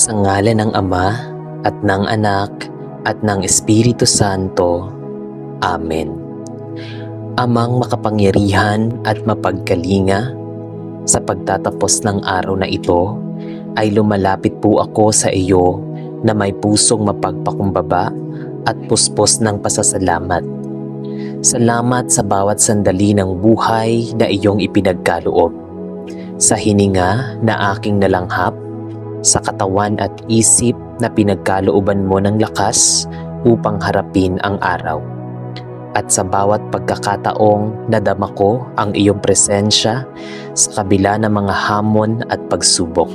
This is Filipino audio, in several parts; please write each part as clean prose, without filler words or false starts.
Sa ngalan ng Ama at ng Anak at ng Espiritu Santo. Amen. Amang makapangyarihan at mapagkalinga, sa pagtatapos ng araw na ito ay lumalapit po ako sa iyo na may pusong mapagpakumbaba at puspos ng pasasalamat. Salamat sa bawat sandali ng buhay na iyong ipinagkaloob, sa hininga na aking nalanghap, sa katawan at isip na pinagkalooban mo ng lakas upang harapin ang araw. At sa bawat pagkakataong nadama ko ang iyong presensya sa kabila ng mga hamon at pagsubok.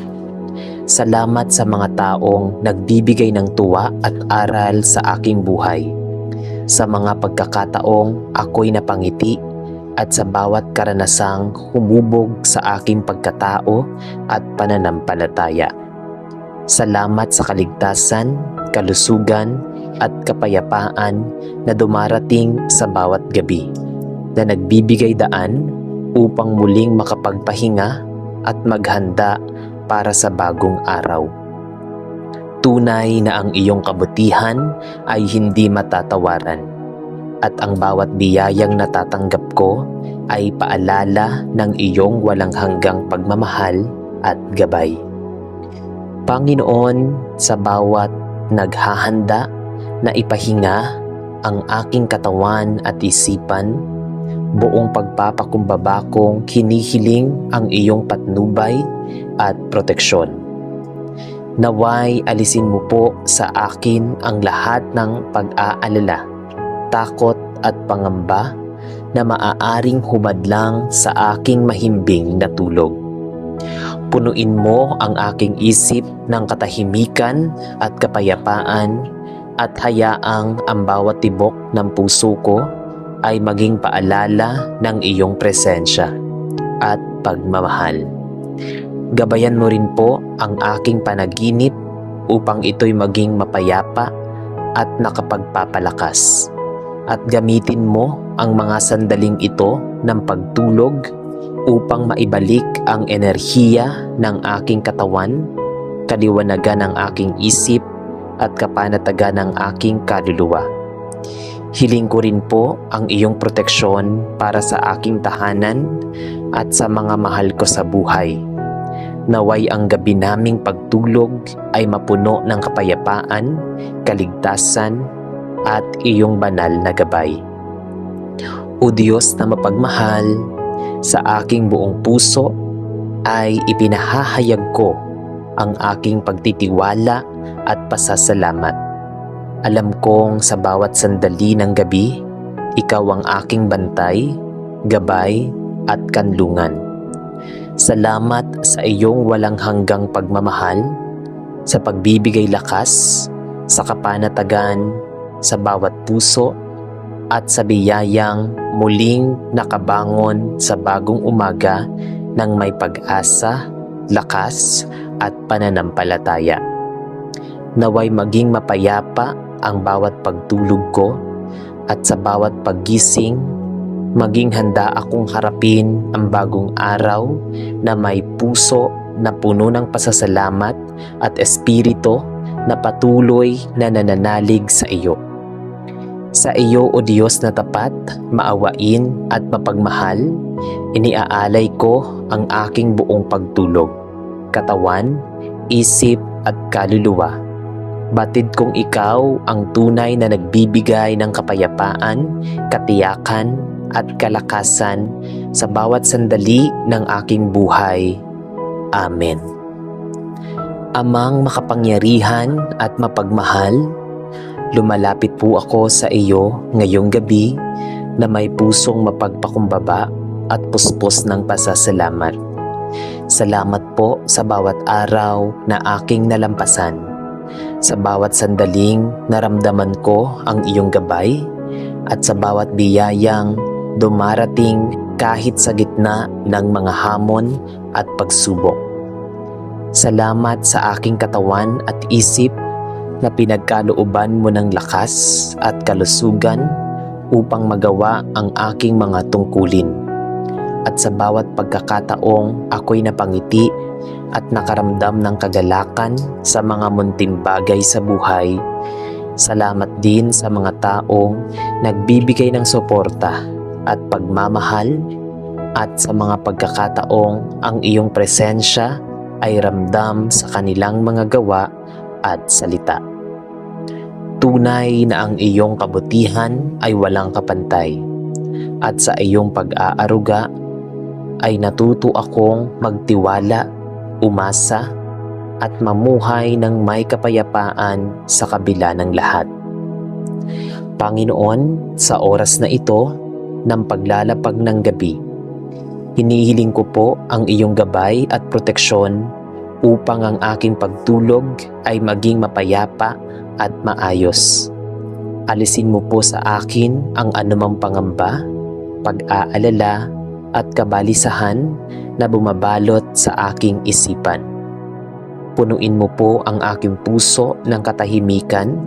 Salamat sa mga taong nagbibigay ng tuwa at aral sa aking buhay. Sa mga pagkakataong ako'y napangiti at sa bawat karanasang humubog sa aking pagkatao at pananampalataya. Salamat sa kaligtasan, kalusugan at kapayapaan na dumarating sa bawat gabi, na nagbibigay daan upang muling makapagpahinga at maghanda para sa bagong araw. Tunay na ang iyong kabutihan ay hindi matatawaran, at ang bawat biyayang natatanggap ko ay paalala ng iyong walang hanggang pagmamahal at gabay. Panginoon, sa bawat naghahanda na ipahinga ang aking katawan at isipan, buong pagpapakumbaba kong hinihiling ang iyong patnubay at proteksyon. Naway alisin mo po sa akin ang lahat ng pag-aalala, takot at pangamba na maaaring humadlang sa aking mahimbing na tulog. Punuin mo ang aking isip ng katahimikan at kapayapaan at hayaang ang bawat tibok ng puso ko ay maging paalala ng iyong presensya at pagmamahal. Gabayan mo rin po ang aking panaginip upang ito'y maging mapayapa at nakapagpapalakas. At gamitin mo ang mga sandaling ito ng pagtulog upang maibalik ang enerhiya ng aking katawan, kaliwanagan ng aking isip at kapanatagan ng aking kaluluwa. Hiling ko rin po ang iyong proteksyon para sa aking tahanan at sa mga mahal ko sa buhay. Naway ang gabi naming pagtulog ay mapuno ng kapayapaan, kaligtasan at iyong banal na gabay. O Diyos na mapagmahal, sa aking buong puso ay ipinahahayag ko ang aking pagtitiwala at pasasalamat. Alam kong sa bawat sandali ng gabi, ikaw ang aking bantay, gabay at kanlungan. Salamat sa iyong walang hanggang pagmamahal, sa pagbibigay lakas, sa kapanatagan, sa bawat puso, at sa biyayang muling nakabangon sa bagong umaga ng may pag-asa, lakas at pananampalataya. Naway maging mapayapa ang bawat pagtulog ko at sa bawat paggising, maging handa akong harapin ang bagong araw na may puso na puno ng pasasalamat at espiritu na patuloy na nananalig sa iyo. Sa iyo, O Diyos na tapat, maawain at mapagmahal, iniaalay ko ang aking buong pagtulog, katawan, isip at kaluluwa. Batid kong ikaw ang tunay na nagbibigay ng kapayapaan, katiyakan at kalakasan sa bawat sandali ng aking buhay. Amen. Amang makapangyarihan at mapagmahal, lumalapit po ako sa iyo ngayong gabi na may pusong mapagpakumbaba at puspos ng pasasalamat. Salamat po sa bawat araw na aking nalampasan, sa bawat sandaling naramdaman ko ang iyong gabay, at sa bawat biyayang dumarating kahit sa gitna ng mga hamon at pagsubok. Salamat sa aking katawan at isip na pinagkalooban mo ng lakas at kalusugan upang magawa ang aking mga tungkulin. At sa bawat pagkakataong ako'y napangiti at nakaramdam ng kagalakan sa mga munting bagay sa buhay. Salamat din sa mga taong nagbibigay ng suporta at pagmamahal at sa mga pagkakataong ang iyong presensya ay ramdam sa kanilang mga gawa at salita. Tunay na ang iyong kabutihan ay walang kapantay at sa iyong pag-aaruga ay natuto akong magtiwala, umasa at mamuhay ng may kapayapaan sa kabila ng lahat. Panginoon, sa oras na ito ng paglalapag ng gabi, hinihiling ko po ang iyong gabay at proteksyon upang ang aking pagtulog ay maging mapayapa at maayos. Alisin mo po sa akin ang anumang pangamba, pag-aalala at kabalisahan na bumabalot sa aking isipan. Punuin mo po ang aking puso ng katahimikan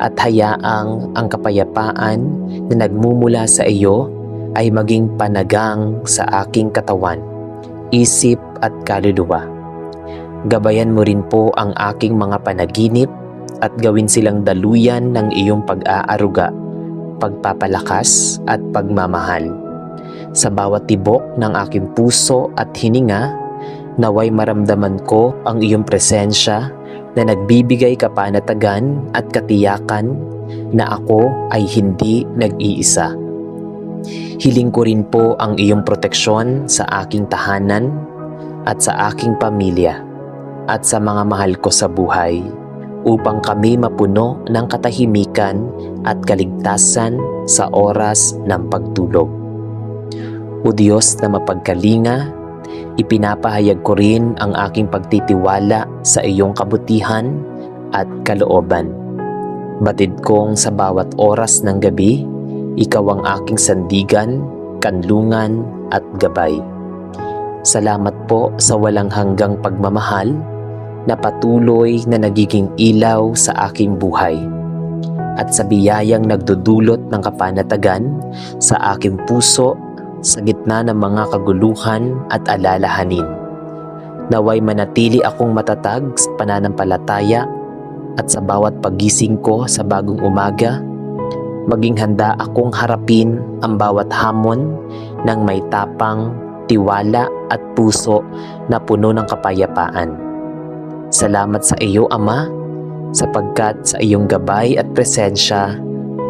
at hayaang ang kapayapaan na nagmumula sa iyo ay maging panagang sa aking katawan, isip at kaluluwa. Gabayan mo rin po ang aking mga panaginip at gawin silang daluyan ng iyong pag-aaruga, pagpapalakas at pagmamahal. Sa bawat tibok ng aking puso at hininga, naway maramdaman ko ang iyong presensya na nagbibigay kapanatagan at katiyakan na ako ay hindi nag-iisa. Hiling ko rin po ang iyong proteksyon sa aking tahanan at sa aking pamilya at sa mga mahal ko sa buhay upang kami mapuno ng katahimikan at kaligtasan sa oras ng pagtulog. O Diyos na mapagkalinga, ipinapahayag ko rin ang aking pagtitiwala sa iyong kabutihan at kalooban. Batid kong sa bawat oras ng gabi, ikaw ang aking sandigan, kanlungan at gabay. Salamat po sa walang hanggang pagmamahal na patuloy na nagiging ilaw sa aking buhay at sa biyayang nagdudulot ng kapanatagan sa aking puso sa gitna ng mga kaguluhan at alalahanin. Naway manatili akong matatag sa pananampalataya at sa bawat pagising ko sa bagong umaga, maging handa akong harapin ang bawat hamon ng may tapang, tiwala at puso na puno ng kapayapaan. Salamat sa iyo, Ama, sapagkat sa iyong gabay at presensya,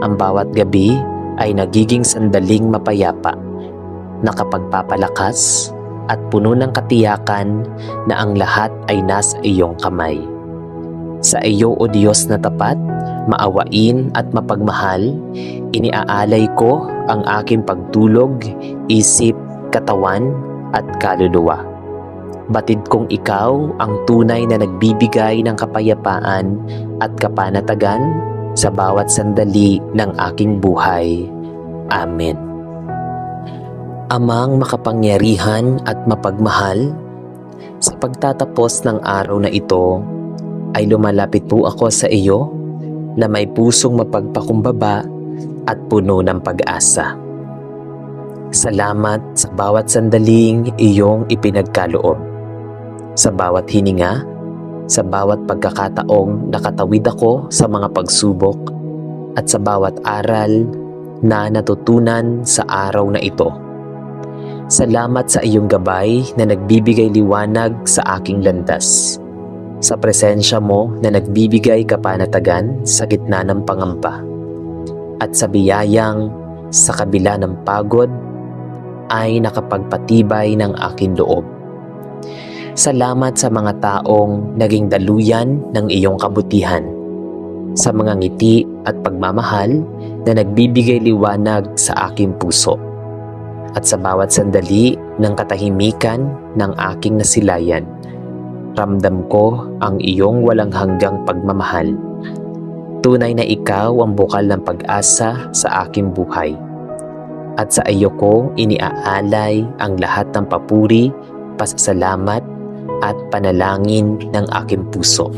ang bawat gabi ay nagiging sandaling mapayapa, nakapagpapalakas at puno ng katiyakan na ang lahat ay nasa iyong kamay. Sa iyo, O Diyos na tapat, maawain at mapagmahal, iniaalay ko ang aking pagtulog, isip, katawan at kaluluwa. Batid kong ikaw ang tunay na nagbibigay ng kapayapaan at kapanatagan sa bawat sandali ng aking buhay. Amen. Amang makapangyarihan at mapagmahal, sa pagtatapos ng araw na ito, ay lumalapit po ako sa iyo na may pusong mapagpakumbaba at puno ng pag-asa. Salamat sa bawat sandaling iyong ipinagkaloob, sa bawat hininga, sa bawat pagkakataong nakatawid ako sa mga pagsubok, at sa bawat aral na natutunan sa araw na ito. Salamat sa iyong gabay na nagbibigay liwanag sa aking landas, sa presensya mo na nagbibigay kapanatagan sa gitna ng pangamba, at sa biyayang sa kabila ng pagod ay nakapagpatibay ng aking loob. Salamat sa mga taong naging daluyan ng iyong kabutihan, sa mga ngiti at pagmamahal na nagbibigay liwanag sa aking puso, at sa bawat sandali ng katahimikan ng aking nasilayan. Ramdam ko ang iyong walang hanggang pagmamahal. Tunay na ikaw ang bukal ng pag-asa sa aking buhay. At sa iyo ko iniaalay ang lahat ng papuri, pasasalamat at panalangin ng aking puso.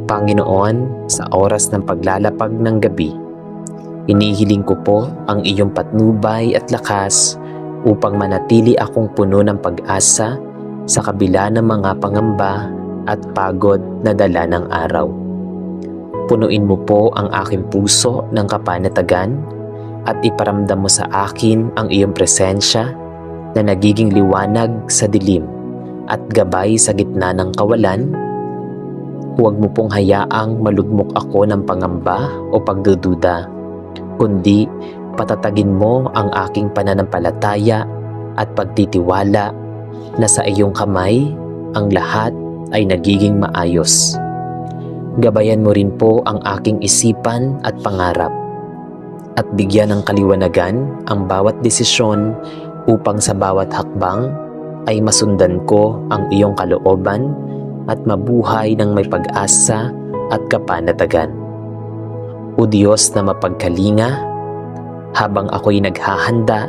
Panginoon, sa oras ng paglalapag ng gabi, inihiling ko po ang iyong patnubay at lakas upang manatili akong puno ng pag-asa, sa kabila ng mga pangamba at pagod na dala ng araw. Punuin mo po ang aking puso ng kapanatagan at iparamdam mo sa akin ang iyong presensya na nagiging liwanag sa dilim at gabay sa gitna ng kawalan. Huwag mo pong hayaang malugmok ako ng pangamba o pagdududa, kundi patatagin mo ang aking pananampalataya at pagtitiwala na sa iyong kamay ang lahat ay nagiging maayos. Gabayan mo rin po ang aking isipan at pangarap at bigyan ng kaliwanagan ang bawat desisyon upang sa bawat hakbang ay masundan ko ang iyong kalooban at mabuhay ng may pag-asa at kapanatagan. O Diyos na mapagkalinga, habang ako'y naghahanda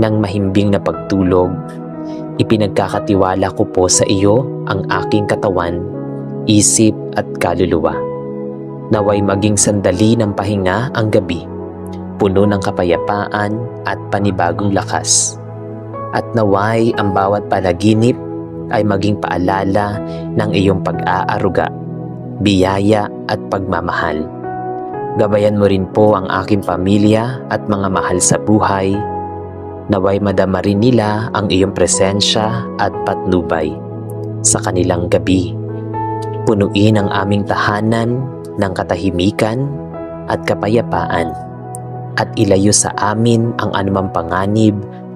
ng mahimbing na pagtulog, ipinagkakatiwala ko po sa iyo ang aking katawan, isip at kaluluwa. Naway maging sandali ng pahinga ang gabi, puno ng kapayapaan at panibagong lakas. At naway ang bawat panaginip ay maging paalala ng iyong pag-aaruga, biyaya at pagmamahal. Gabayan mo rin po ang aking pamilya at mga mahal sa buhay. Naway madama rin nila ang iyong presensya at patnubay sa kanilang gabi. Punuin ang aming tahanan ng katahimikan at kapayapaan at ilayo sa amin ang anumang panganib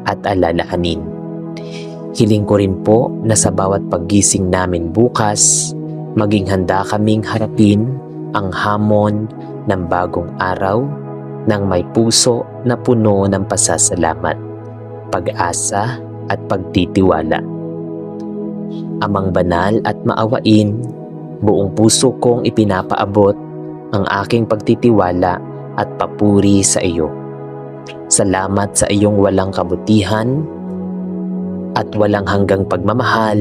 at alalahanin. Hiling ko rin po na sa bawat paggising namin bukas, maging handa kaming harapin ang hamon ng bagong araw ng may puso na puno ng pasasalamat, pag-asa at pagtitiwala. Amang banal at maawain, buong puso kong ipinapaabot ang aking pagtitiwala at papuri sa iyo. Salamat sa iyong walang kabutihan at walang hanggang pagmamahal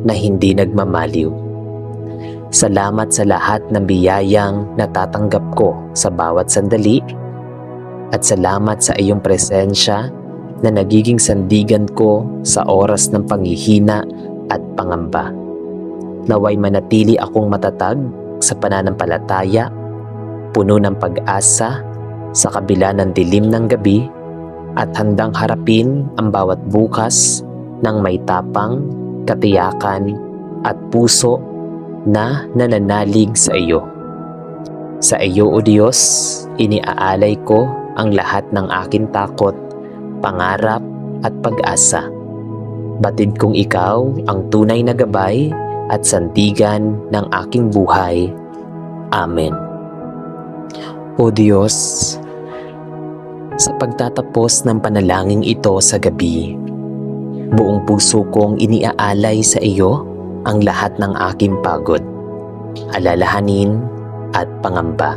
na hindi nagmamaliw. Salamat sa lahat ng biyayang natatanggap ko sa bawat sandali at salamat sa iyong presensya na nagiging sandigan ko sa oras ng panghihina at pangamba. Naway manatili akong matatag sa pananampalataya, puno ng pag-asa sa kabila ng dilim ng gabi at handang harapin ang bawat bukas ng may tapang, katiyakan at puso na nananalig sa iyo. Sa iyo, O Diyos, iniaalay ko ang lahat ng aking takot, pangarap at pag-asa. Batid kong ikaw ang tunay na gabay at sandigan ng aking buhay. Amen. O Diyos, sa pagtatapos ng panalangin ito sa gabi, buong puso kong iniaalay sa iyo ang lahat ng aking pagod, alalahanin at pangamba.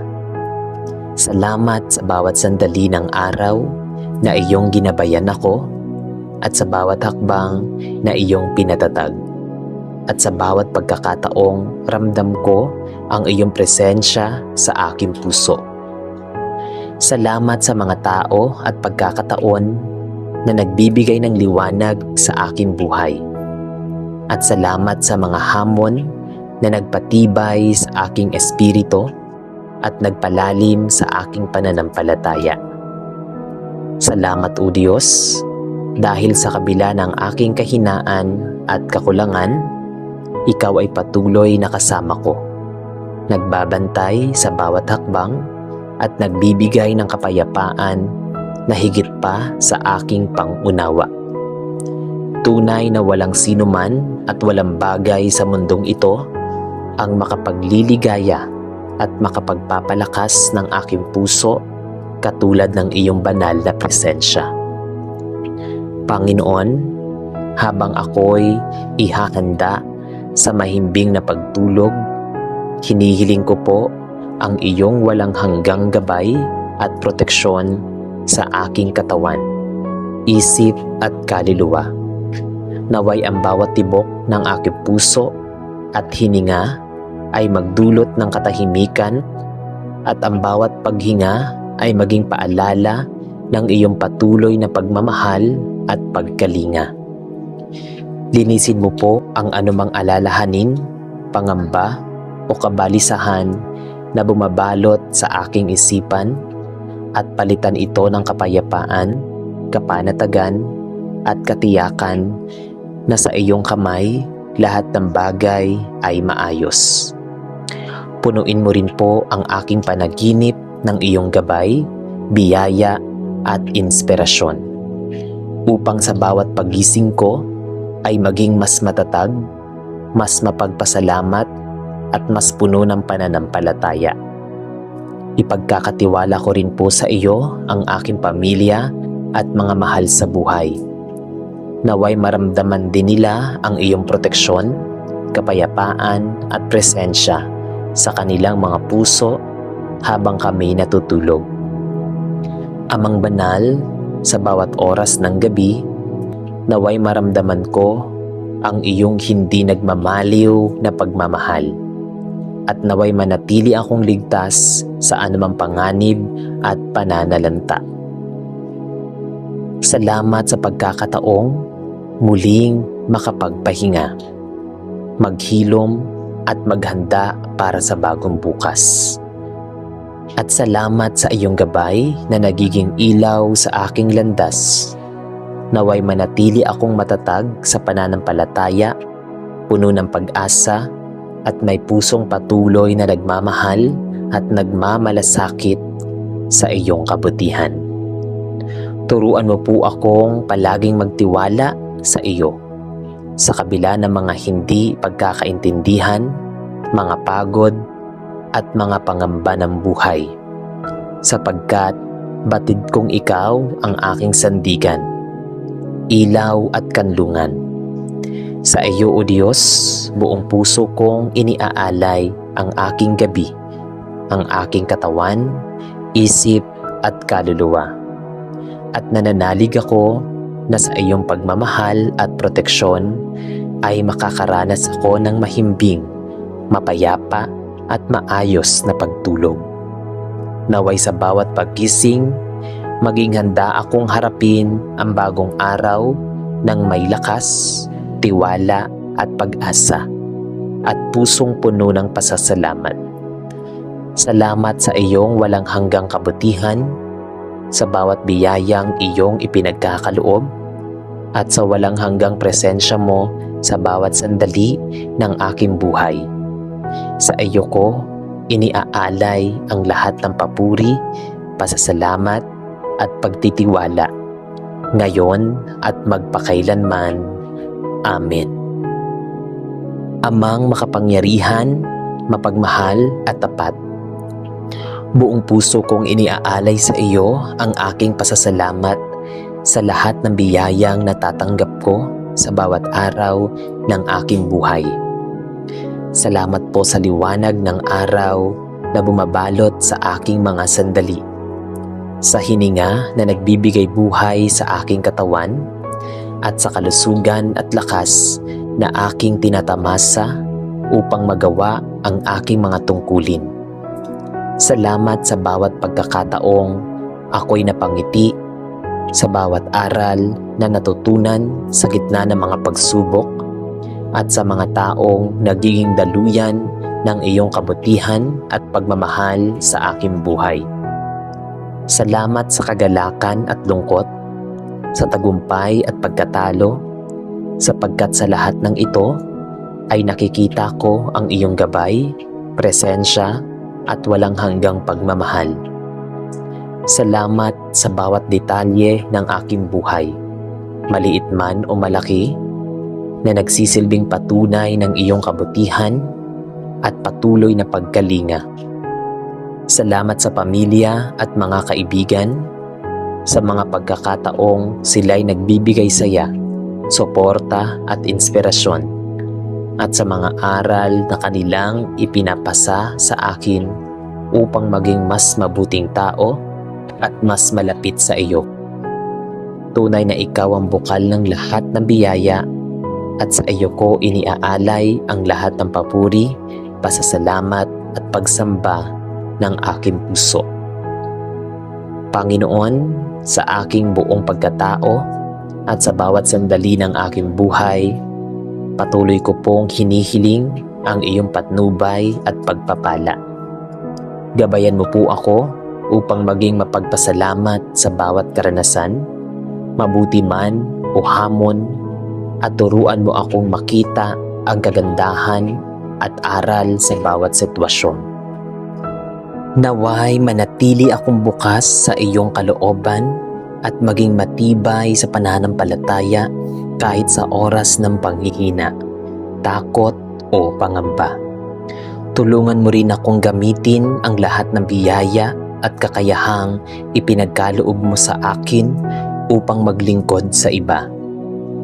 Salamat sa bawat sandali ng araw na iyong ginabayan ako at sa bawat hakbang na iyong pinatatag. At sa bawat pagkakataong ramdam ko ang iyong presensya sa aking puso. Salamat sa mga tao at pagkakataon na nagbibigay ng liwanag sa aking buhay. At salamat sa mga hamon na nagpatibay sa aking espiritu at nagpalalim sa aking pananampalataya. Salamat, O Diyos, dahil sa kabila ng aking kahinaan at kakulangan, ikaw ay patuloy na kasama ko, nagbabantay sa bawat hakbang at nagbibigay ng kapayapaan na higit pa sa aking pangunawa. Tunay na walang sinuman at walang bagay sa mundong ito ang makapagliligaya at makapagpapalakas ng aking puso katulad ng iyong banal na presensya. Panginoon, habang ako'y ihahanda sa mahimbing na pagtulog, hinihiling ko po ang iyong walang hanggang gabay at proteksyon sa aking katawan, isip at kaluluwa. Naway ang bawat tibok ng aking puso at hininga ay magdulot ng katahimikan at ang bawat paghinga ay maging paalala ng iyong patuloy na pagmamahal at pagkalinga. Linisin mo po ang anumang alalahanin, pangamba o kabalisahan na bumabalot sa aking isipan at palitan ito ng kapayapaan, kapanatagan at katiyakan na sa iyong kamay lahat ng bagay ay maayos. Punuin mo rin po ang aking panaginip ng iyong gabay, biyaya at inspirasyon upang sa bawat pagising ko ay maging mas matatag, mas mapagpasalamat at mas puno ng pananampalataya. Ipagkakatiwala ko rin po sa iyo ang aking pamilya at mga mahal sa buhay. Naway maramdaman din nila ang iyong proteksyon, kapayapaan at presensya sa kanilang mga puso habang kami natutulog. Amang banal, sa bawat oras ng gabi, naway maramdaman ko ang iyong hindi nagmamaliw na pagmamahal at naway manatili akong ligtas sa anumang panganib at pananalanta. Salamat sa pagkakataong muling makapagpahinga, maghilom at maghanda para sa bagong bukas. At salamat sa iyong gabay na nagiging ilaw sa aking landas. Naway manatili akong matatag sa pananampalataya, puno ng pag-asa at may pusong patuloy na nagmamahal at nagmamalasakit sa iyong kabutihan. Turuan mo po akong palaging magtiwala sa iyo sa kabila ng mga hindi pagkakaintindihan, mga pagod at mga pangamba ng buhay, sapagkat batid kong ikaw ang aking sandigan, ilaw at kanlungan. Sa iyo, O Diyos, buong puso kong iniaalay ang aking gabi, ang aking katawan, isip at kaluluwa. At nananalig ako na sa iyong pagmamahal at proteksyon ay makakaranas ako ng mahimbing, mapayapa at maayos na pagtulog. Naway sa bawat paggising, maging handa akong harapin ang bagong araw ng may lakas, tiwala at pag-asa at pusong puno ng pasasalamat. Salamat sa iyong walang hanggang kabutihan, sa bawat biyayang iyong ipinagkakaloob at sa walang hanggang presensya mo sa bawat sandali ng aking buhay. Sa iyo ko iniaalay ang lahat ng papuri, pasasalamat at pagtitiwala, ngayon at magpakailanman. Amen. Amang makapangyarihan, mapagmahal at tapat, buong puso kong iniaalay sa iyo ang aking pasasalamat sa lahat ng biyayang natatanggap ko sa bawat araw ng aking buhay. Salamat po sa liwanag ng araw na bumabalot sa aking mga sandali, sa hininga na nagbibigay buhay sa aking katawan, at sa kalusugan at lakas na aking tinatamasa upang magawa ang aking mga tungkulin. Salamat sa bawat pagkakataong ako'y napangiti, sa bawat aral na natutunan sa gitna ng mga pagsubok, at sa mga taong nagiging daluyan ng iyong kabutihan at pagmamahal sa aking buhay. Salamat sa kagalakan at lungkot, sa tagumpay at pagkatalo, sapagkat sa lahat ng ito ay nakikita ko ang iyong gabay, presensya at walang hanggang pagmamahal. Salamat sa bawat detalye ng aking buhay, maliit man o malaki, na nagsisilbing patunay ng iyong kabutihan at patuloy na pagkalinga. Salamat sa pamilya at mga kaibigan, sa mga pagkakataong sila'y nagbibigay saya, suporta at inspirasyon, at sa mga aral na kanilang ipinapasa sa akin upang maging mas mabuting tao at mas malapit sa iyo. Tunay na ikaw ang bukal ng lahat ng biyaya, at sa iyo ko iniaalay ang lahat ng papuri, pasasalamat at pagsamba ng aking puso. Panginoon, sa aking buong pagkatao at sa bawat sandali ng aking buhay, Patuloy ko pong hinihiling ang iyong patnubay at pagpapala. Gabayan mo po ako upang maging mapagpasalamat sa bawat karanasan, mabuti man o hamon, at turuan mo akong makita ang kagandahan at aral sa bawat sitwasyon. Naway manatili akong bukas sa iyong kalooban at maging matibay sa pananampalataya kahit sa oras ng panghihina, takot o pangamba. Tulungan mo rin akong gamitin ang lahat ng biyaya at kakayahang ipinagkaloob mo sa akin upang maglingkod sa iba,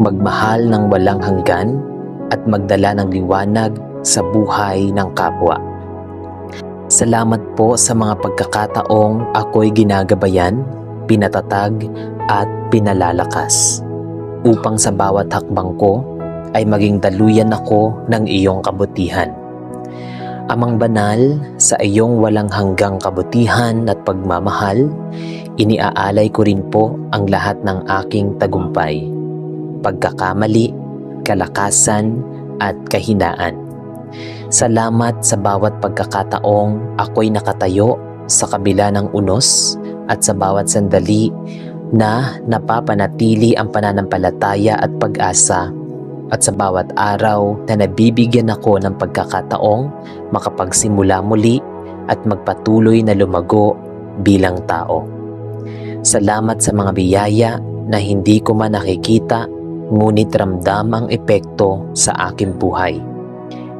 magmahal ng walang hanggan at magdala ng liwanag sa buhay ng kapwa. Salamat po sa mga pagkakataong ako'y ginagabayan, pinatatag at pinalalakas upang sa bawat hakbang ko ay maging daluyan ako ng iyong kabutihan. Amang banal, sa iyong walang hanggang kabutihan at pagmamahal, iniaalay ko rin po ang lahat ng aking tagumpay, pagkakamali, kalakasan at kahinaan. Salamat sa bawat pagkakataong ako'y nakatayo sa kabila ng unos at sa bawat sandali na napapanatili ang pananampalataya at pag-asa, at sa bawat araw na nabibigyan ako ng pagkakataong makapagsimula muli at magpatuloy na lumago bilang tao. Salamat sa mga biyaya na hindi ko man nakikita ngunit ramdam ang epekto sa aking buhay,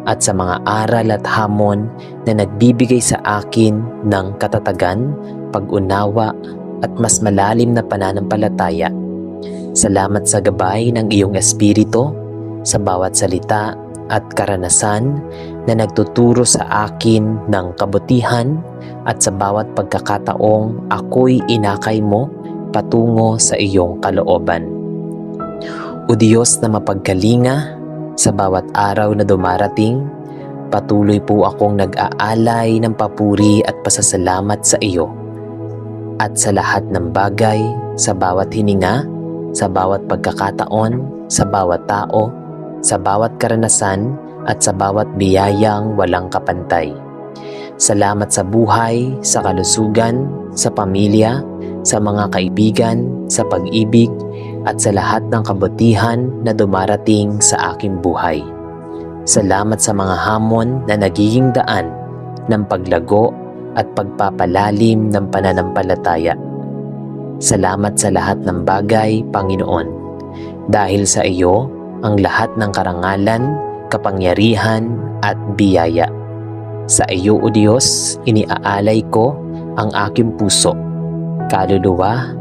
at sa mga aral at hamon na nagbibigay sa akin ng katatagan, pag-unawa at mas malalim na pananampalataya. Salamat sa gabay ng iyong espiritu sa bawat salita at karanasan na nagtuturo sa akin ng kabutihan, at sa bawat pagkakataong ako'y inakay mo patungo sa iyong kalooban. O Diyos na mapagkalinga, sa bawat araw na dumarating, patuloy po akong nag-aalay ng papuri at pasasalamat sa iyo. At sa lahat ng bagay, sa bawat hininga, sa bawat pagkakataon, sa bawat tao, sa bawat karanasan at sa bawat biyayang walang kapantay. Salamat sa buhay, sa kalusugan, sa pamilya, sa mga kaibigan, sa pag-ibig, at sa lahat ng kabutihan na dumarating sa aking buhay. Salamat sa mga hamon na nagiging daan ng paglago at pagpapalalim ng pananampalataya. Salamat sa lahat ng bagay, Panginoon, dahil sa iyo ang lahat ng karangalan, kapangyarihan at biyaya. Sa iyo, O Diyos, iniaalay ko ang aking puso, kaluluwa,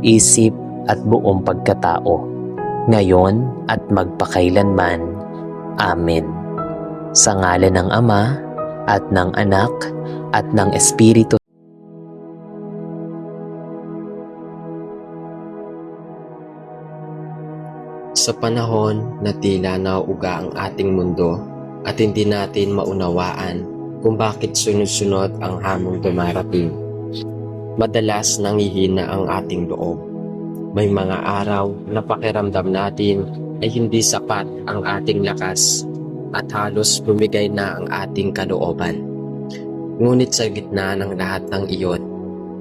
isip at buong pagkatao, ngayon at magpakailanman. Amen. Sa ngalan ng Ama at ng Anak at ng Espiritu. Sa panahon na tila nauuga ang ating mundo at hindi natin maunawaan kung bakit sunod-sunod ang hamong dumarating, madalas nangihina ang ating loob. May mga araw na pakiramdam natin ay hindi sapat ang ating lakas at halos bumigay na ang ating kalooban. Ngunit sa gitna ng lahat ng iyon,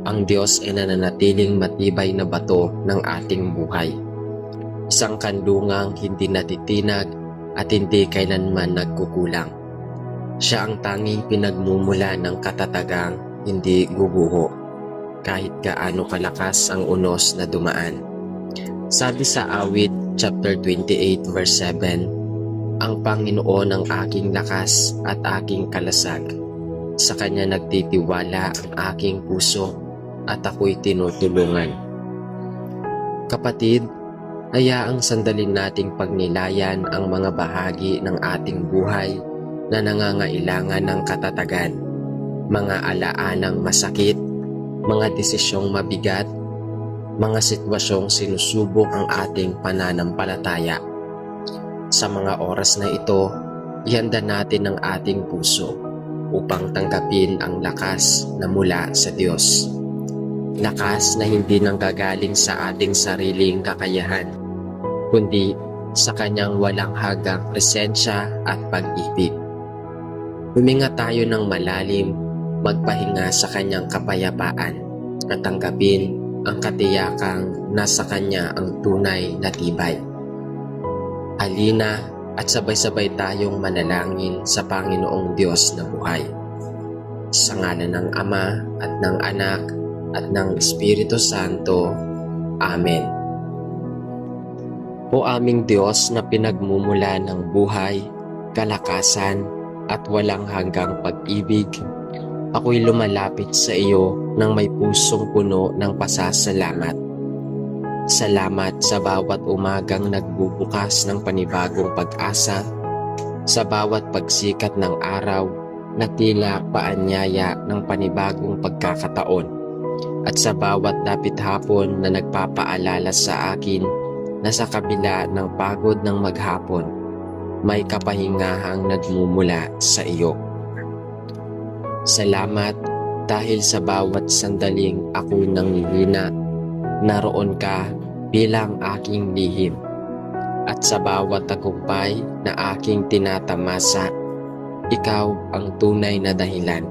ang Diyos ay nananatiling matibay na bato ng ating buhay. Isang kanlungang hindi natitinag at hindi kailanman nagkukulang. Siya ang tanging pinagmumula ng katatagang hindi guguho, kahit gaano kalakas ang unos na dumaan. Sabi sa Awit chapter 28 verse 7, "Ang Panginoon ang aking lakas at aking kalasag. Sa Kanya nagtitiwala ang aking puso at ako'y tinutulungan." Kapatid, hayaang sandalin nating pagnilayan ang mga bahagi ng ating buhay na nangangailangan ng katatagan, mga alaanang masakit, mga desisyong mabigat, mga sitwasyong sinusubok ang ating pananampalataya. Sa mga oras na ito, ihanda natin ang ating puso upang tanggapin ang lakas na mula sa Diyos. Lakas na hindi nanggagaling sa ating sariling kakayahan, kundi sa kanyang walang hanggang presensya at pag-ibig. Huminga tayo ng malalim, magpahinga sa kanyang kapayapaan at tanggapin ang katiyakang nasa kanya ang tunay na tibay. Halina at sabay-sabay tayong manalangin sa Panginoong Diyos na buhay. Sa ngalan ng Ama at ng Anak at ng Espiritu Santo. Amen. O aming Diyos na pinagmumula ng buhay, kalakasan at walang hanggang pag-ibig, ako'y lumalapit sa iyo ng may pusong puno ng pasasalamat. Salamat sa bawat umagang nagbubukas ng panibagong pag-asa, sa bawat pagsikat ng araw na tila paanyaya ng panibagong pagkakataon, at sa bawat dapit hapon na nagpapaalala sa akin na sa kabila ng pagod ng maghapon, may kapahingahang nagmumula sa iyo. Salamat dahil sa bawat sandaling ako'y nanghihina, naroon ka bilang aking lihim. At sa bawat tagumpay na aking tinatamasa, ikaw ang tunay na dahilan.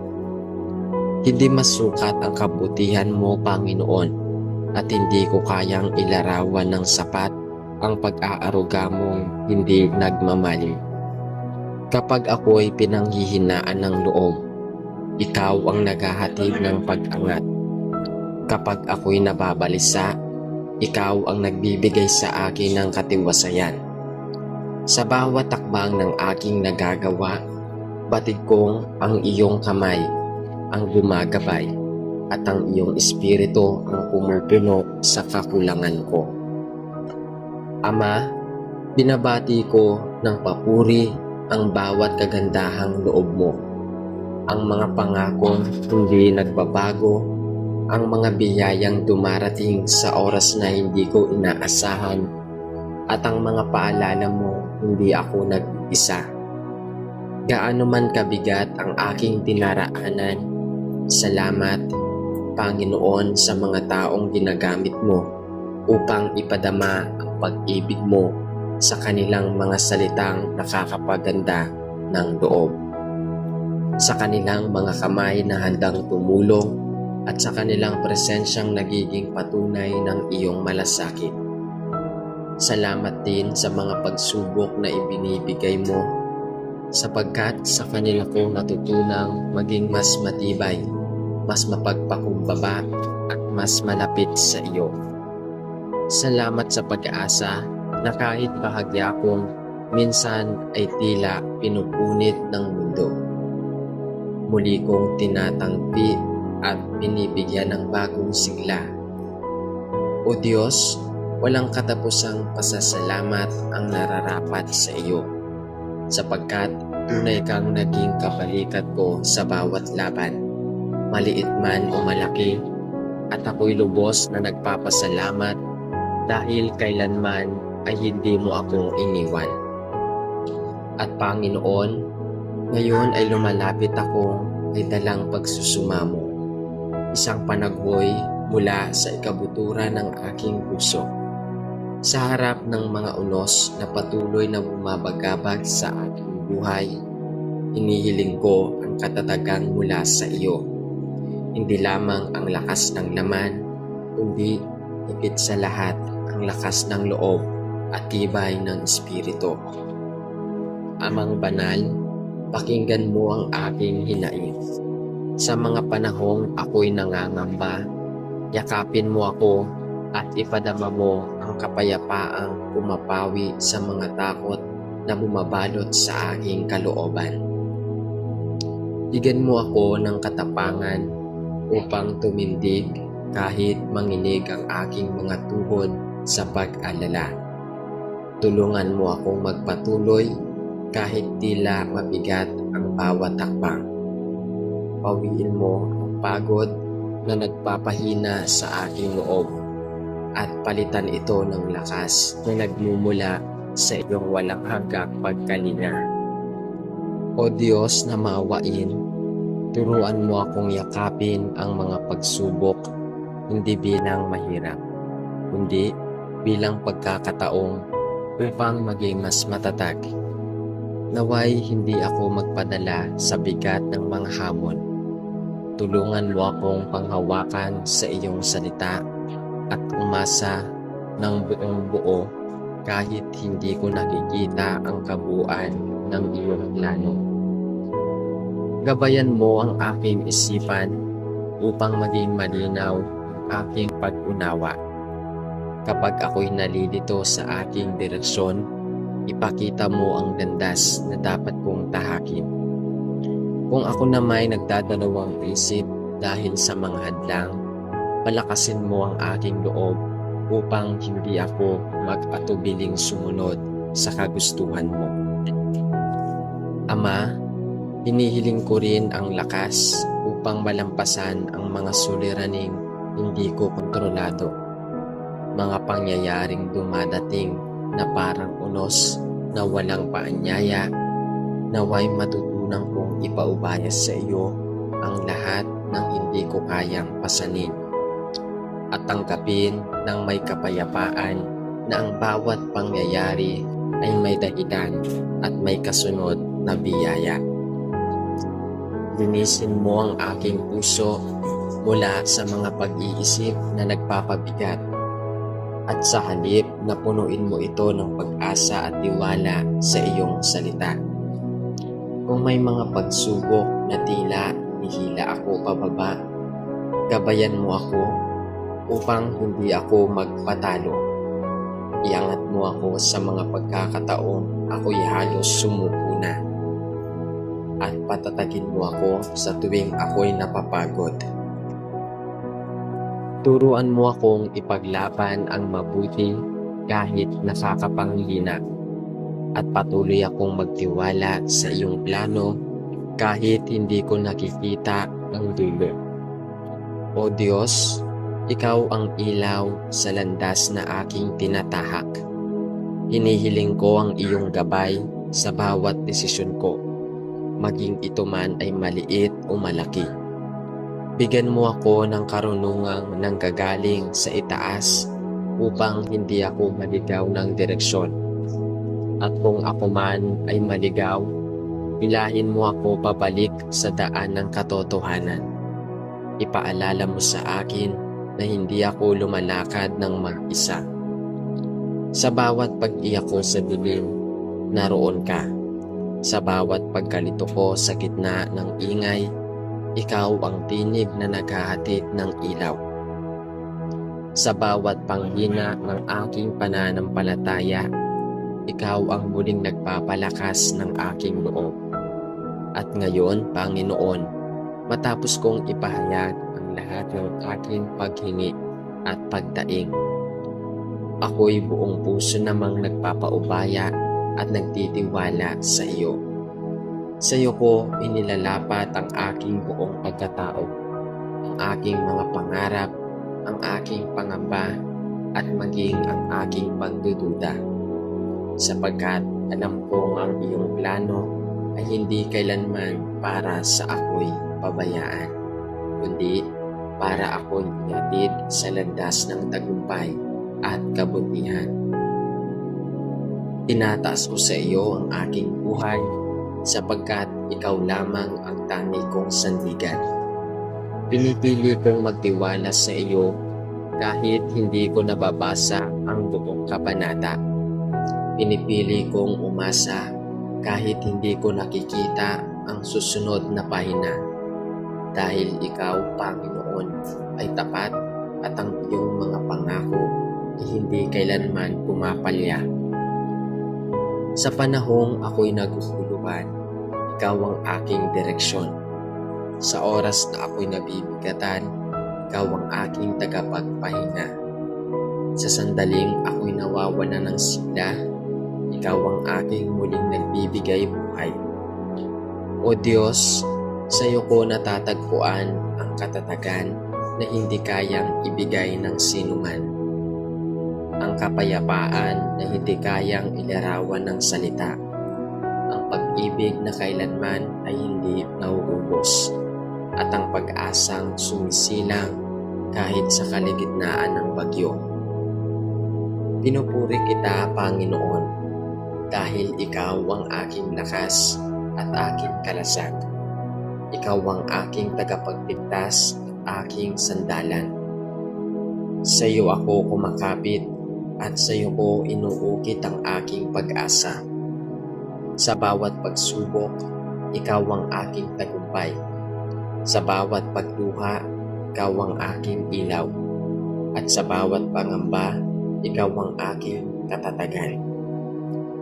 Hindi masukat ang kabutihan mo, Panginoon, at hindi ko kayang ilarawan ng sapat ang pag-aaruga mong hindi nagmamali. Kapag ako'y pinanghihinaan ng loob, ikaw ang naghahatid ng pag-angat. Kapag ako'y nababalisa, ikaw ang nagbibigay sa akin ng katiwasayan. Sa bawat takbang ng aking nagagawa, batid kong ang iyong kamay ang gumagabay at ang iyong espiritu ang pumupuno sa kakulangan ko. Ama, binabati ko ng papuri ang bawat kagandahang loob mo. Ang mga pangakong hindi nagbabago, ang mga biyayang dumarating sa oras na hindi ko inaasahan, at ang mga paalala mo hindi ako nag-isa. Gaano man kabigat ang aking dinaraanan, salamat, Panginoon, sa mga taong ginagamit mo upang ipadama ang pag-ibig mo sa kanilang mga salitang nakakapaganda ng loob. Sa kanilang mga kamay na handang tumulong at sa kanilang presensyang nagiging patunay ng iyong malasakit. Salamat din sa mga pagsubok na ibinibigay mo, sapagkat sa kanila ko natutunang maging mas matibay, mas mapagpakumbaba at mas malapit sa iyo. Salamat sa pag-asa na kahit bahagya kong minsan ay tila pinupunit ng mundo, muli kong tinatangpi at binibigyan ng bagong sigla. O Diyos, walang katapusang pasasalamat ang nararapat sa iyo, sapagkat tunay kang naging kabalikat ko sa bawat laban, maliit man o malaki, at ako'y lubos na nagpapasalamat dahil kailanman ay hindi mo ako iniwan. At Panginoon, ngayon ay lumalapit ako ay dalang pagsusumamo, isang panaghoy mula sa ikabuturan ng aking puso. Sa harap ng mga unos na patuloy na bumabagabag sa aking buhay, inihiling ko ang katatagan mula sa iyo. Hindi lamang ang lakas ng laman, kundi higit sa lahat ang lakas ng loob at tibay ng espiritu. Amang banal, pakinggan mo ang aking hinaing. Sa mga panahong ako'y nangangamba, yakapin mo ako at ipadama mo ang kapayapaang pumapawi sa mga takot na bumabalot sa aking kalooban. Bigyan mo ako ng katapangan upang tumindig kahit manginig ang aking mga tuhod sa pag-alala. Tulungan mo akong magpatuloy kahit tila mabigat ang bawat takbang. Pawiin mo ang pagod na nagpapahina sa aking loob at palitan ito ng lakas na nagmumula sa iyong walang hanggang pagkalinga. O Diyos na maawain, turuan mo akong yakapin ang mga pagsubok hindi bilang mahirap, kundi bilang pagkakataong upang maging mas matatag. Naway hindi ako magpadala sa bigat ng mga hamon. Tulungan mo akong panghawakan sa iyong salita at umasa ng buong buo kahit hindi ko nakikita ang kabuuan ng iyong plano. Gabayan mo ang aking isipan upang maging malinaw ang aking pag-unawa. Kapag ako'y nalilito sa aking direksyon, ipakita mo ang landas na dapat kong tahakin. Kung ako na may nagdadalawang isip dahil sa mga hadlang, palakasin mo ang aking loob upang hindi ako mag-atubiling sumunod sa kagustuhan mo. Ama, hinihiling ko rin ang lakas upang malampasan ang mga suliraning hindi ko kontrolado. Mga pangyayaring dumadating na parang unos na walang paanyaya, naway matutunan kong ipaubaya sa iyo ang lahat ng hindi ko kayang pasanin at tanggapin ng may kapayapaan na ang bawat pangyayari ay may dahilan at may kasunod na biyaya. Linisin mo ang aking puso mula sa mga pag-iisip na nagpapabigat at sa halip na punuin mo ito ng pag-asa at tiwala sa iyong salita. Kung may mga pagsubok na tila nihila ako pababa, gabayan mo ako upang hindi ako magpatalo. Iangat mo ako sa mga pagkakataong ako'y halos sumuko na. At patatagin mo ako sa tuwing ako'y napapagod. Turuan mo akong ipaglaban ang mabuti kahit nakakapanghina at patuloy akong magtiwala sa iyong plano kahit hindi ko nakikita ang dulo. O Diyos, Ikaw ang ilaw sa landas na aking tinatahak. Hinihiling ko ang iyong gabay sa bawat desisyon ko, maging ito man ay maliit o malaki. Bigyan mo ako ng karunungang nanggagaling sa itaas upang hindi ako maligaw ng direksyon. At kung ako man ay maligaw, pilahin mo ako pabalik sa daan ng katotohanan. Ipaalala mo sa akin na hindi ako lumalakad ng mag-isa. Sa bawat pag-iyak ko sa dilim, naroon ka. Sa bawat pagkalito ko sa gitna ng ingay, ikaw ang tinig na naghahatid ng ilaw. Sa bawat panghina ng aking pananampalataya, ikaw ang muling nagpapalakas ng aking loob. At ngayon, Panginoon, matapos kong ipahayag ang lahat ng aking paghingi at pagdaing, ako'y buong puso namang nagpapaubaya at nagtitiwala sa iyo. Sa iyo ko inilalapat ang aking buong pagkatao, ang aking mga pangarap, ang aking pangamba, at maging ang aking pagdududa. Sapagkat alam kong ang iyong plano ay hindi kailanman para sa ako'y pabayaan, kundi para ako'y ihatid sa landas ng tagumpay at kabutihan. Tinataas ko sa iyo ang aking buhay sapagkat ikaw lamang ang tangi kong sandigan. Pinipili kong magtiwala sa iyo kahit hindi ko nababasa ang buong kabanata. Pinipili kong umasa kahit hindi ko nakikita ang susunod na pahina. Dahil ikaw, Panginoon, ay tapat at ang iyong mga pangako ay hindi kailanman pumapalya. Sa panahong ako'y naguguluhan, ikaw ang aking direksyon. Sa oras na ako'y nabibigatan, ikaw ang aking tagapagpahinga. Sa sandaling ako'y nawawala ng sigla, ikaw ang aking muling nagbibigay buhay. O Diyos, sa iyo ko natatagpuan ang katatagan na hindi kayang ibigay ng sinuman. Ang kapayapaan na hindi kayang ilarawan ng salita. Ang pag-ibig na kailanman ay hindi nauubos. At ang pag-asang sumisilang kahit sa kaligitnaan ng bagyo. Pinupuri kita, Panginoon, dahil Ikaw ang aking lakas at aking kalasag. Ikaw ang aking tagapagligtas at aking sandalan. Sa iyo ako kumakapit at sa iyo ko inuukit ang aking pag-asa. Sa bawat pagsubok, Ikaw ang aking tagumpay. Sa bawat pagluha, Ikaw ang aking ilaw. At sa bawat pangamba, Ikaw ang aking katatagan.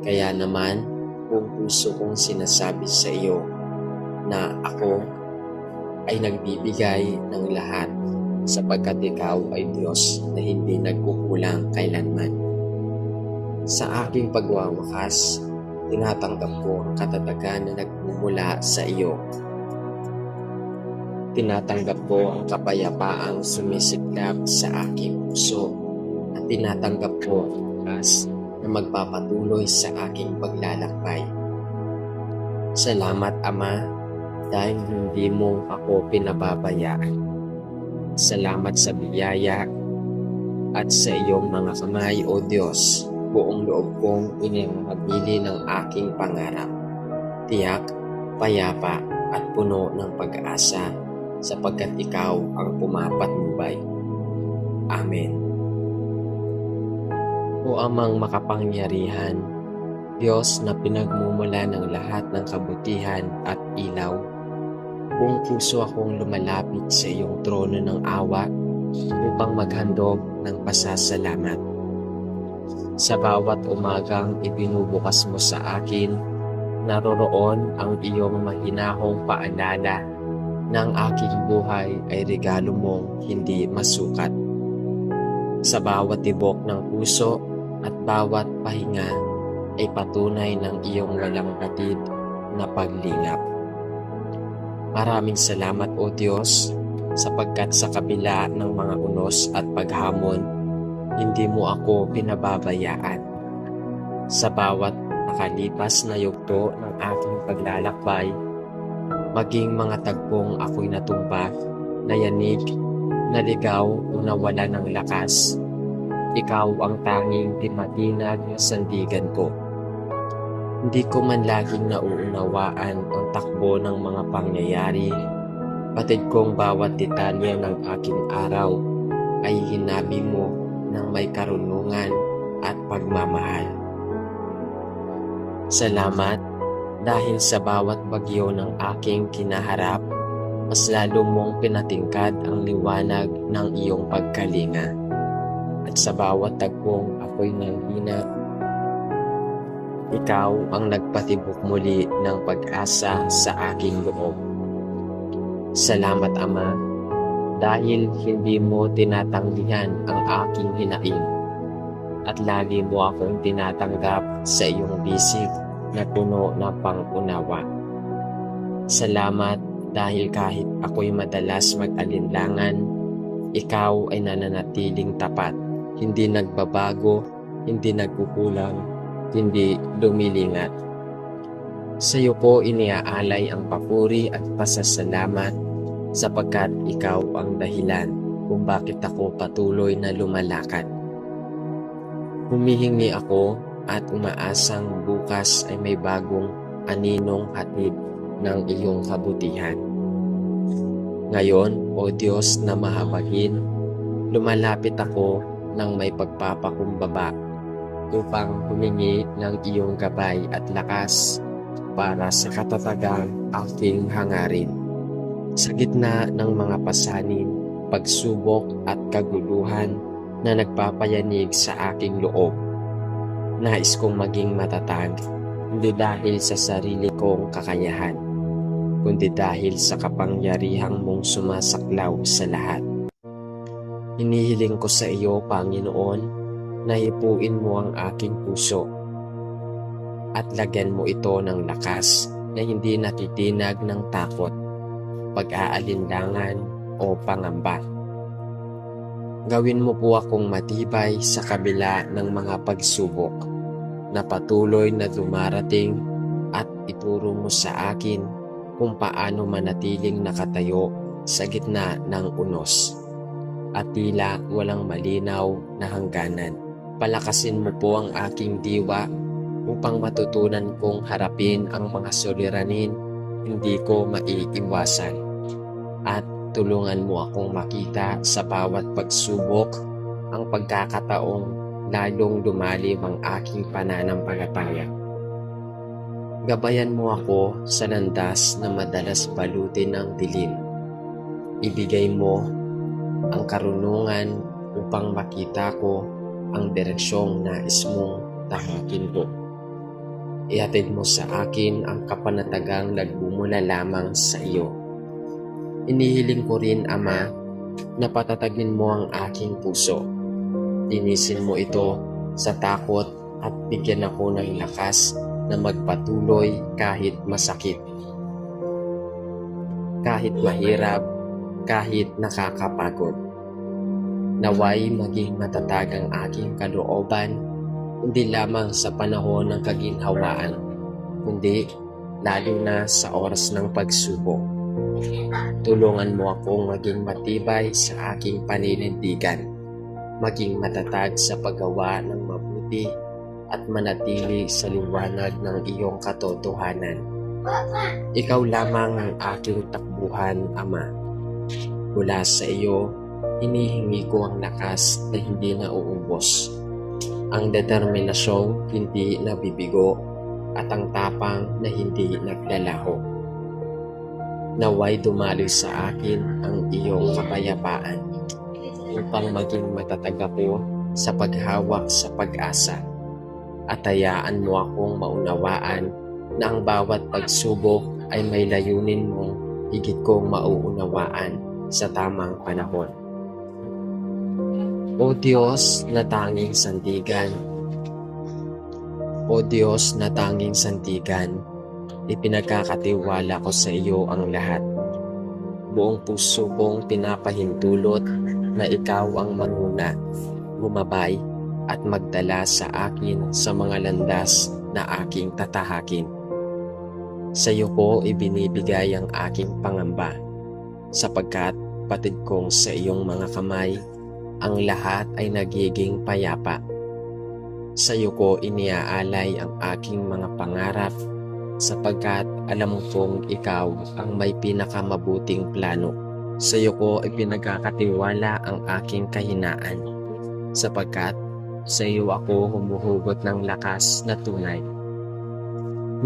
Kaya naman, kung puso kong sinasabi sa iyo na ako ay nagbibigay ng lahat sapagkat Ikaw ay Diyos na hindi nagkukulang kailanman. Sa aking pagwawakas, tinatanggap ko ang katatagan na nagmumula sa iyo. Tinatanggap ko ang kapayapaang sumisiklab sa aking puso at tinatanggap ko ang lakas na magpapatuloy sa aking paglalakbay. Salamat, Ama, dahil hindi mo ako pinababayaan. Salamat sa biyaya at sa iyong mga kamay, O Diyos, buong loob kong ininamabili ng aking pangarap. Tiyak, payapa at puno ng pag-asa sapagkat Ikaw ang pumapatnubay. Amen. O Amang makapangyarihan, Diyos na pinagmumula ng lahat ng kabutihan at ilaw, buong puso akong lumalapit sa iyong trono ng awa upang maghandog ng pasasalamat. Sa bawat umagang ibinubukas mo sa akin, naroroon ang iyong mahinahong paalala na ang aking buhay ay regalo mong hindi masukat. Sa bawat tibok ng puso at bawat pahinga ay patunay ng iyong walang batid na paglingap. Maraming salamat, O Diyos, sapagkat sa kabila ng mga unos at paghamon, hindi mo ako pinababayaan. Sa bawat nakalipas na yugto ng aking paglalakbay, maging mga tagpong ako'y natumba, nayanig, naligaw o nawala ng lakas, Ikaw ang tanging timatinag na sandigan ko. Hindi ko man laging nauunawaan ang takbo ng mga pangyayari, patid kong bawat detalye ng aking araw ay hinabi mo ng may karunungan at pagmamahal. Salamat dahil sa bawat bagyo ng aking kinaharap, mas lalo mong pinatingkad ang liwanag ng iyong pagkalinga. At sa bawat tagpong ako'y nanghina, Ikaw ang nagpatibok muli ng pag-asa sa aking loob. Salamat, Ama, dahil hindi mo tinatanggihan ang aking hinaing at lagi mo akong tinatanggap sa iyong bisig na puno ng pang-unawa. Salamat dahil kahit ako'y madalas mag-alinlangan, Ikaw ay nananatiling tapat, hindi nagbabago, hindi nagkukulang, hindi lumilingat. Sa iyo ko iniaalay ang papuri at pasasalamat sapagkat Ikaw ang dahilan kung bakit ako patuloy na lumalakad. Humihingi ako at umaasang bukas ay may bagong aninong hatid ng iyong kabutihan. Ngayon, O Diyos na mahabagin, lumalapit ako ng may pagpapakumbaba upang humingi ng iyong gabay at lakas para sa katatagang aking hangarin. Sa gitna ng mga pasanin, pagsubok at kaguluhan na nagpapayanig sa aking loob, nais kong maging matatag, hindi dahil sa sarili kong kakayahan, kundi dahil sa kapangyarihang mong sumasaklaw sa lahat. Hinihiling ko sa iyo, Panginoon, na hipuin mo ang aking puso at lagyan mo ito ng lakas na hindi natitinag ng takot, pag-aalinlangan o pangamba. Gawin mo po akong matibay sa kabila ng mga pagsubok na patuloy na dumarating at ituro mo sa akin kung paano manatiling nakatayo sa gitna ng unos at tila walang malinaw na hangganan. Palakasin mo po ang aking diwa upang matutunan kong harapin ang mga suliranin hindi ko maiiwasan. At tulungan mo akong makita sa bawat pagsubok ang pagkakataong lalong lumalim ang aking pananampalataya. Gabayan mo ako sa landas na madalas balutin ng dilim. Ibigay mo ang karunungan upang makita ko ang direksyong nais mong tahakin ko. Ihatid mo sa akin ang kapanatagang nagmumula lamang sa iyo. Inihiling ko rin, Ama, na patatagin mo ang aking puso. Linisin mo ito sa takot at bigyan ako ng lakas na magpatuloy kahit masakit, kahit mahirap, kahit nakakapagod. Naway maging matatag ang aking kalooban, hindi lamang sa panahon ng kaginhawaan, kundi lalo na sa oras ng pagsubok. Tulungan mo akong maging matibay sa aking paninindigan, maging matatag sa paggawa ng mabuti at manatili sa liwanag ng iyong katotohanan. Ikaw lamang ang aking takbuhan, Ama. Mula sa iyo, hinihingi ko ang lakas na hindi nauubos, ang determinasyong hindi nabibigo, at ang tapang na hindi naglalaho. Naway dumaloy sa akin ang iyong kapayapaan upang maging matatag ako sa paghawak sa pag-asa. At hayaan mo akong maunawaan na ang bawat pagsubok ay may layunin mong higit kong mauunawaan sa tamang panahon. O Diyos na tanging sandigan, O Diyos na tanging sandigan, ipinagkakatiwala ko sa iyo ang lahat. Buong puso kong pinapahintulot na ikaw ang manguna, gumabay, at magdala sa akin sa mga landas na aking tatahakin. Sa iyo ko ibinibigay ang aking pangamba, sapagkat patid kong sa iyong mga kamay, ang lahat ay nagiging payapa. Sa iyo ko iniaalay ang aking mga pangarap, sapagkat alam kong ikaw ang may pinakamabuting plano. Sa iyo ko ipinagkakatiwala ang aking kahinaan, sapagkat sa iyo ako humuhugot ng lakas na tunay.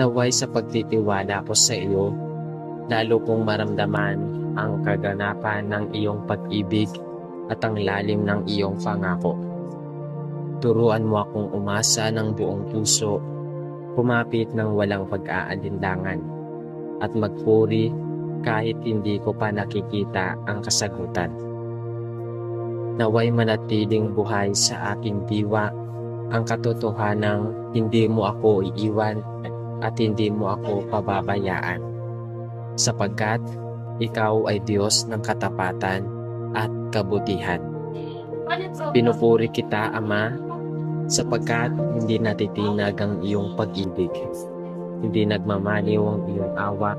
Naway sa pagtitiwala ko sa iyo, lalo kong maramdaman ang kaganapan ng iyong pag-ibig at ang lalim ng iyong pangako. Turuan mo akong umasa ng buong puso, kumapit ng walang pag-aalinlangan, at magpuri kahit hindi ko pa nakikita ang kasagutan. Naway manatiling buhay sa aking diwa ang katotohanang hindi mo ako iiwan at hindi mo ako pababayaan, sapagkat ikaw ay Diyos ng katapatan at kabutihan. Pinupuri kita, Ama, sapagkat hindi natitinag ang iyong pag-ibig, hindi nagmamaliw ang iyong awa,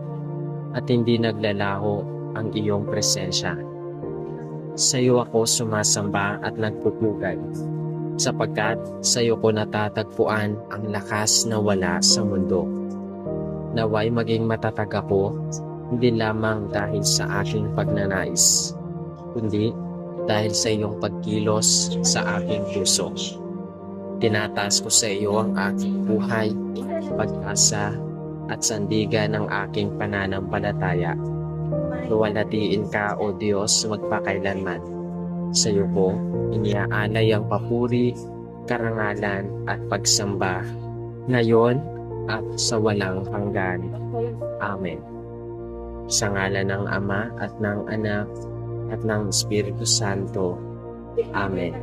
at hindi naglalaho ang iyong presensya. Sa iyo ako sumasamba at nagpupugay, sapagkat sa iyo ko natatagpuan ang lakas na wala sa mundo. Naway maging matatag ako, hindi lamang dahil sa aking pagnanais, kundi dahil sa iyong pagkilos sa aking puso. Tinataas ko sa iyo ang aking buhay, pag-asa, at sandigan ng aking pananampalataya. Luwalhatiin ka, O Diyos, magpakailanman. Sa iyo ko iniaalay ang papuri, karangalan at pagsamba, ngayon at sa walang hanggan. Amen. Sa ngalan ng Ama at ng Anak at ng Espiritu Santo. Amen.